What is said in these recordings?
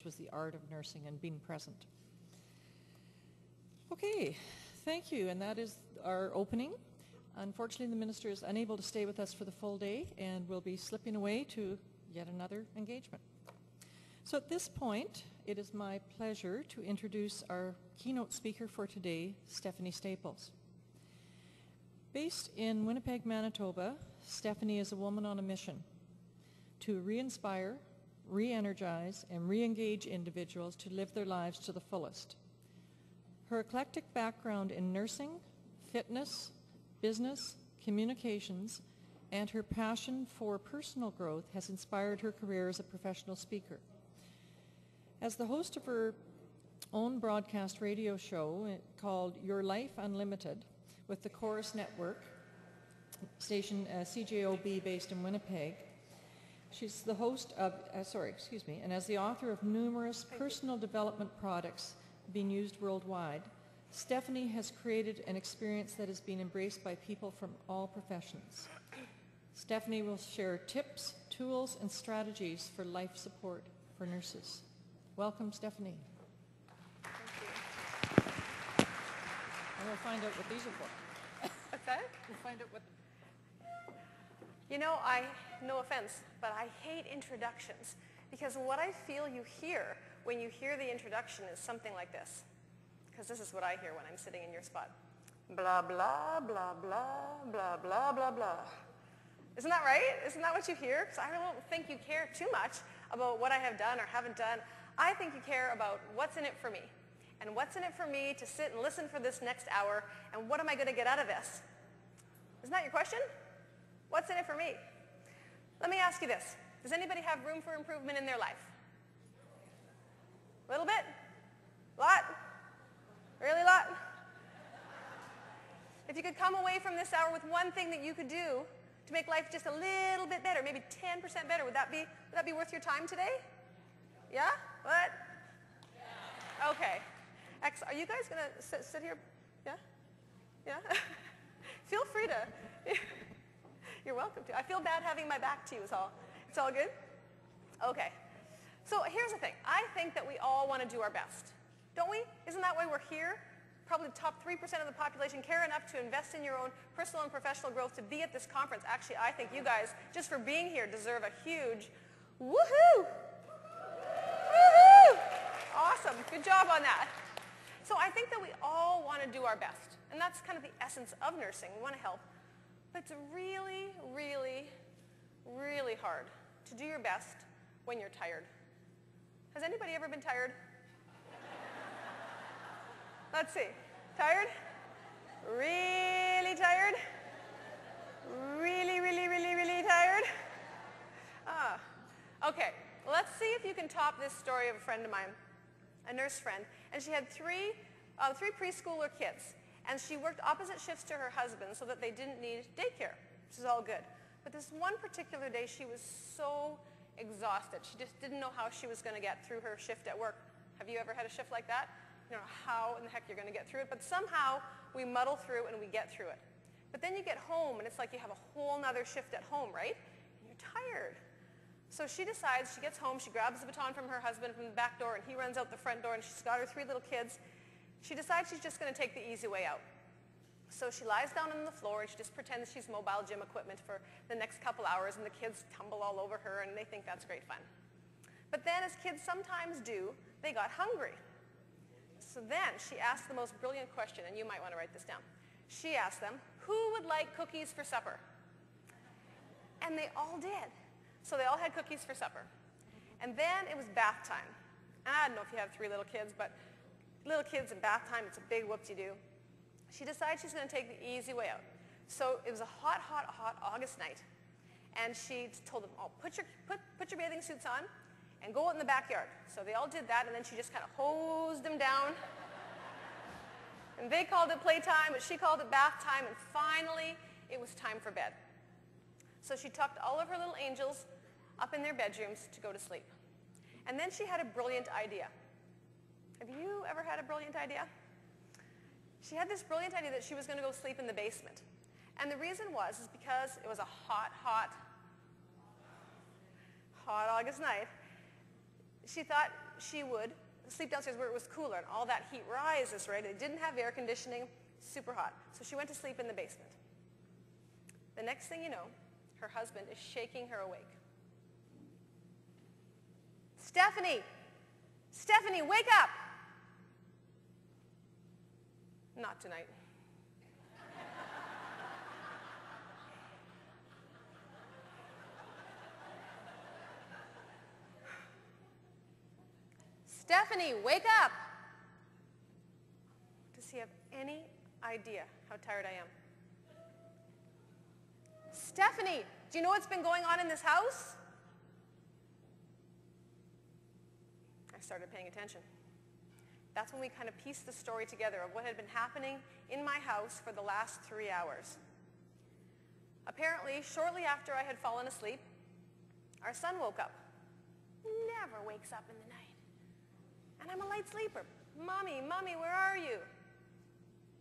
was the art of nursing and being present. Okay, thank you, and that is our opening. Unfortunately, the minister is unable to stay with us for the full day and will be slipping away to yet another engagement. So at this point, it is my pleasure to introduce our keynote speaker for today, Stephanie Staples. Based in Winnipeg, Manitoba, Stephanie is a woman on a mission to re-inspire, re-energize, and re-engage individuals to live their lives to the fullest. Her eclectic background in nursing, fitness, business, communications, and her passion for personal growth has inspired her career as a professional speaker. As the host of her own broadcast radio show called Your Life Unlimited with the Chorus Network, station CJOB based in Winnipeg, she's the host of, and as the author of numerous personal development products being used worldwide, Stephanie has created an experience that is being embraced by people from all professions. Stephanie will share tips, tools, and strategies for life support for nurses. Welcome, Stephanie. Thank you. And we'll find out what these are for. What's that? We'll find out what... You know, no offense, but I hate introductions because what I feel you hear when you hear the introduction is something like this. Because this is what I hear when I'm sitting in your spot. Blah, blah, blah, blah, blah, blah, blah, blah. Isn't that right? Isn't that what you hear? Because I don't think you care too much about what I have done or haven't done. I think you care about what's in it for me. And what's in it for me to sit and listen for this next hour, and what am I going to get out of this? Isn't that your question? What's in it for me? Let me ask you this. Does anybody have room for improvement in their life? A little bit? Lot? Really lot? If you could come away from this hour with one thing that you could do to make life just a little bit better, maybe 10% better, would that be worth your time today? Yeah? What? Yeah. Okay. Are you guys going to sit here? Yeah? Yeah? Feel free to. You're welcome to. I feel bad having my back to you. It's all good? Okay. So here's the thing. I think that we all want to do our best. Don't we? Isn't that why we're here? Probably the top 3% of the population care enough to invest in your own personal and professional growth to be at this conference. Actually, I think you guys, just for being here, deserve a huge woohoo! Woohoo! Awesome. Good job on that. So I think that we all want to do our best. And that's kind of the essence of nursing. We want to help. But it's really, really, really hard to do your best when you're tired. Has anybody ever been tired? Let's see. Tired? Really tired? Really, really, really, really tired? Okay. Let's see if you can top this story of a friend of mine, a nurse friend. And she had three preschooler kids. And she worked opposite shifts to her husband so that they didn't need daycare, which is all good. But this one particular day, she was so exhausted. She just didn't know how she was going to get through her shift at work. Have you ever had a shift like that? You don't know how in the heck you're going to get through it, but somehow we muddle through and we get through it. But then you get home, and it's like you have a whole nother shift at home, right? And you're tired. So she decides, she gets home, she grabs the baton from her husband from the back door, and he runs out the front door, and she's got her 3 little kids. She decides she's just going to take the easy way out. So she lies down on the floor, and she just pretends she's mobile gym equipment for the next couple hours, and the kids tumble all over her, and they think that's great fun. But then, as kids sometimes do, they got hungry. So then she asked the most brilliant question, and you might want to write this down. She asked them, who would like cookies for supper? And they all did. So they all had cookies for supper. And then it was bath time. And I don't know if you have 3 little kids, but little kids in bath time, it's a big whoop-de-doo. She decides she's going to take the easy way out. So it was a hot, hot, hot August night. And she told them, oh, put your bathing suits on and go out in the backyard. So they all did that, and then she just kind of hosed them down. And they called it playtime, but she called it bath time, and finally it was time for bed. So she tucked all of her little angels up in their bedrooms to go to sleep. And then she had a brilliant idea. Have you ever had a brilliant idea? She had this brilliant idea that she was going to go sleep in the basement. And the reason is because it was a hot, hot, hot August night. She thought, she would sleep downstairs where it was cooler and all that heat rises, right? It didn't have air conditioning, super hot. So she went to sleep in the basement. The next thing you know, her husband is shaking her awake. Stephanie! Stephanie, wake up! Not tonight. Stephanie, wake up! Does he have any idea how tired I am? Stephanie, do you know what's been going on in this house? I started paying attention. That's when we kind of pieced the story together of what had been happening in my house for the last 3 hours. Apparently, shortly after I had fallen asleep, our son woke up. Never wakes up in the night. And I'm a light sleeper. Mommy, Mommy, where are you?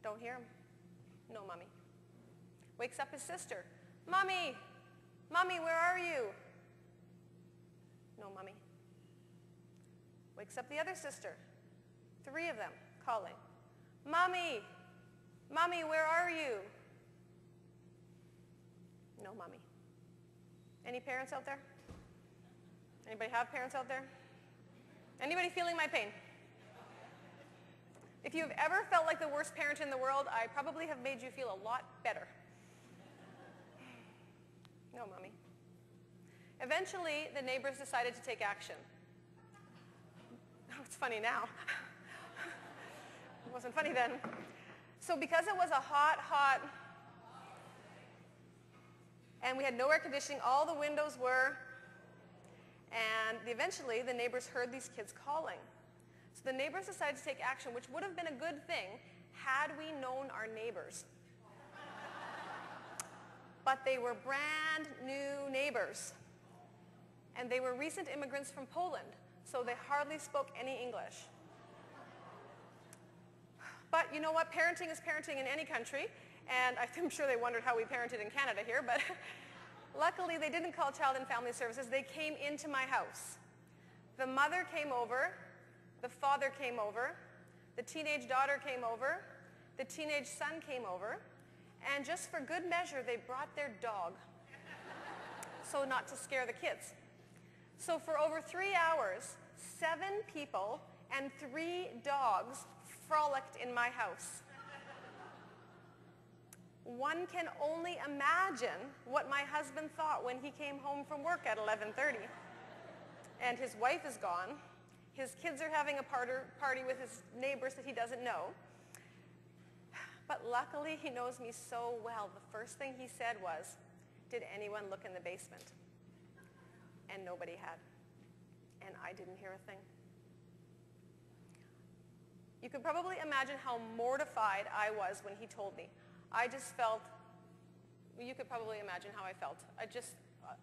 Don't hear him. No, Mommy. Wakes up his sister. Mommy, Mommy, where are you? No, Mommy. Wakes up the other sister. 3 of them calling. Mommy, Mommy, where are you? No, Mommy. Any parents out there? Anybody have parents out there? Anybody feeling my pain? If you've ever felt like the worst parent in the world, I probably have made you feel a lot better. No, Mommy. Eventually, the neighbors decided to take action. Oh, it's funny now. It wasn't funny then. So because it was a hot, and we had no air conditioning, all the windows were, and eventually the neighbors heard these kids calling. So the neighbors decided to take action, which would have been a good thing had we known our neighbors. But they were brand new neighbors. And they were recent immigrants from Poland, so they hardly spoke any English. But you know what? Parenting is parenting in any country, and I'm sure they wondered how we parented in Canada here, but luckily they didn't call Child and Family Services. They came into my house. The mother came over, the father came over, the teenage daughter came over, the teenage son came over, and just for good measure, they brought their dog, so not to scare the kids. So for over 3 hours, 7 people and 3 dogs frolicked in my house. One can only imagine what my husband thought when he came home from work at 11:30. And his wife is gone. His kids are having a party with his neighbors that he doesn't know. But luckily, he knows me so well. The first thing he said was, "Did anyone look in the basement?" And nobody had. And I didn't hear a thing. You can probably imagine how mortified I was when he told me. I just felt, you could probably imagine how I felt. I just,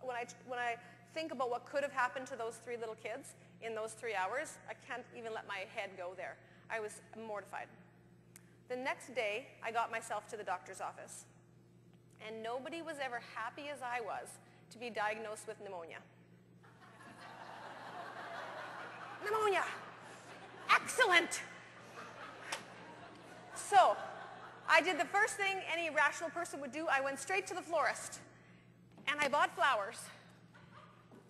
when I think about what could have happened to those 3 little kids in those 3 hours, I can't even let my head go there. I was mortified. The next day, I got myself to the doctor's office. And nobody was ever happy as I was to be diagnosed with pneumonia. Pneumonia! Excellent! So, I did the first thing any rational person would do. I went straight to the florist, and I bought flowers.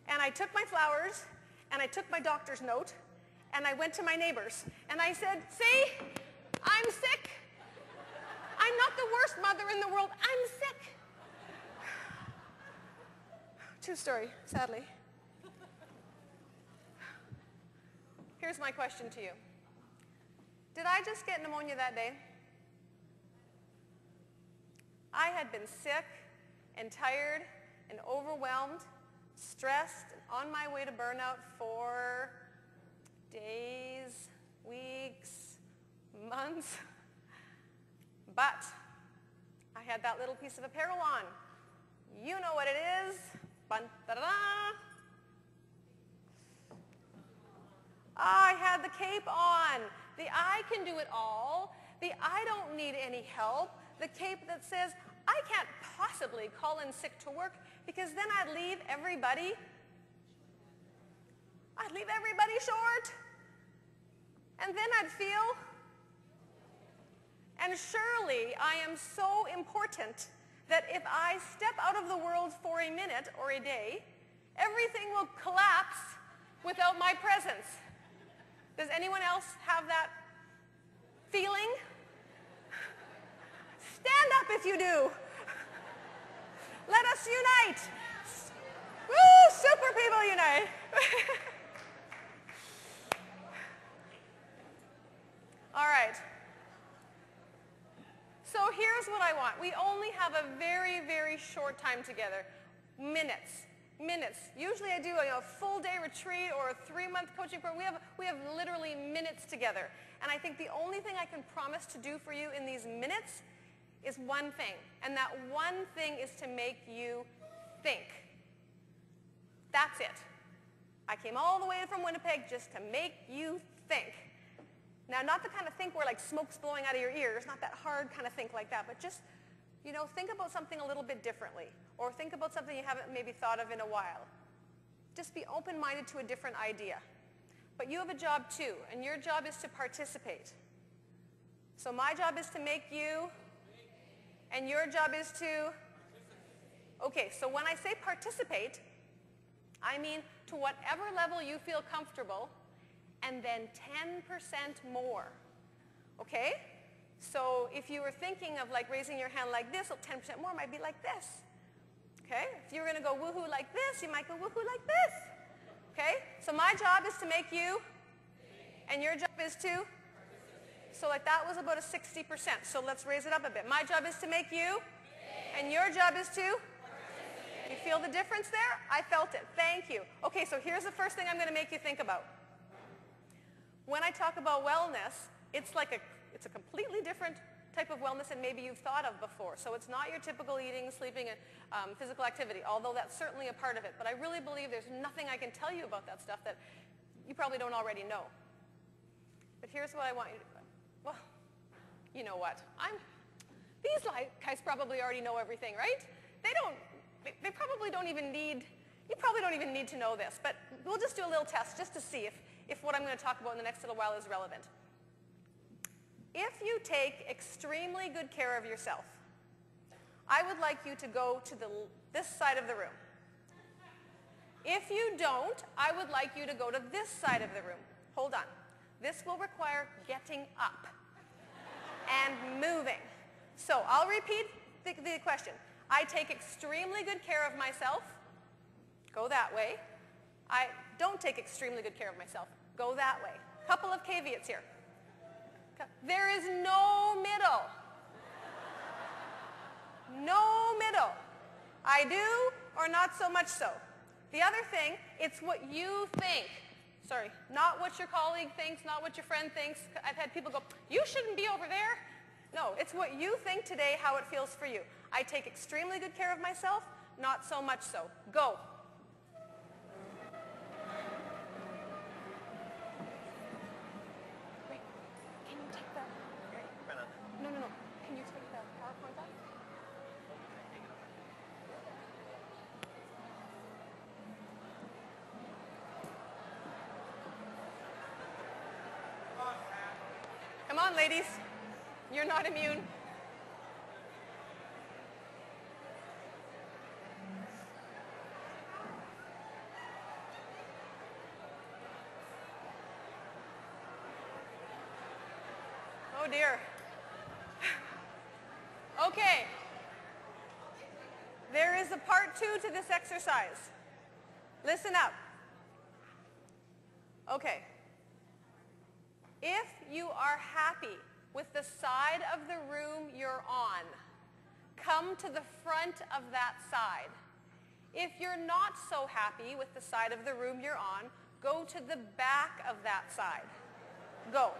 And I took my flowers, and I took my doctor's note, and I went to my neighbors, and I said, "See, I'm sick. I'm not the worst mother in the world. I'm sick." True story, sadly. Here's my question to you. Did I just get pneumonia that day? I had been sick and tired and overwhelmed, stressed, and on my way to burnout for days, weeks, months. But I had that little piece of apparel on. You know what it is. Bun-da-da-da. I had the cape on. The I can do it all. The I don't need any help. The cape that says, I can't possibly call in sick to work because then I'd leave everybody short. And then I'd feel, and surely I am so important that if I step out of the world for a minute or a day, everything will collapse without my presence. Does anyone else have that feeling? Stand up if you do. Let us unite. Woo, super people unite. All right. So here's what I want. We only have a very, very short time together. Minutes. Usually I do a full-day retreat or a 3-month coaching program. We have literally minutes together. And I think the only thing I can promise to do for you in these minutes is one thing. And that one thing is to make you think. That's it. I came all the way from Winnipeg just to make you think. Now, not the kind of think where like smoke's blowing out of your ears, not that hard kind of think like that, but just, think about something a little bit differently, or think about something you haven't maybe thought of in a while. Just be open-minded to a different idea. But you have a job too, and your job is to participate. So my job is to make you, and your job is to, okay, so when I say participate, I mean to whatever level you feel comfortable, and then 10% more, okay? So if you were thinking of like raising your hand like this, 10% more might be like this, okay? If you were gonna go woohoo like this, you might go woohoo like this, okay? So my job is to make you, and your job is to, so like that was about a 60%, so let's raise it up a bit. My job is to make you, and your job is to, you feel the difference there? I felt it, thank you. Okay, so here's the first thing I'm gonna make you think about. When I talk about wellness, it's a completely different type of wellness than maybe you've thought of before. So it's not your typical eating, sleeping, and physical activity, although that's certainly a part of it. But I really believe there's nothing I can tell you about that stuff that you probably don't already know. But here's what I want you to do. Well, you know what? These guys probably already know everything, right? They probably don't even need, you probably don't even need to know this. But we'll just do a little test just to see if what I'm going to talk about in the next little while is relevant. If you take extremely good care of yourself, I would like you to go to this side of the room. If you don't, I would like you to go to this side of the room. Hold on. This will require getting up and moving. So I'll repeat the question. I take extremely good care of myself. Go that way. I don't take extremely good care of myself. Go that way. Couple of caveats here. There is no middle. No middle. I do or not so much so. The other thing, it's what you think. Sorry, not what your colleague thinks, not what your friend thinks. I've had people go, you shouldn't be over there. No, it's what you think today, how it feels for you. I take extremely good care of myself, not so much so. Go. Come on, ladies. You're not immune. Oh, dear. Okay. There is a part 2 to this exercise. Listen up. Okay. If you are happy with the side of the room you're on, come to the front of that side. If you're not so happy with the side of the room you're on, go to the back of that side. Go.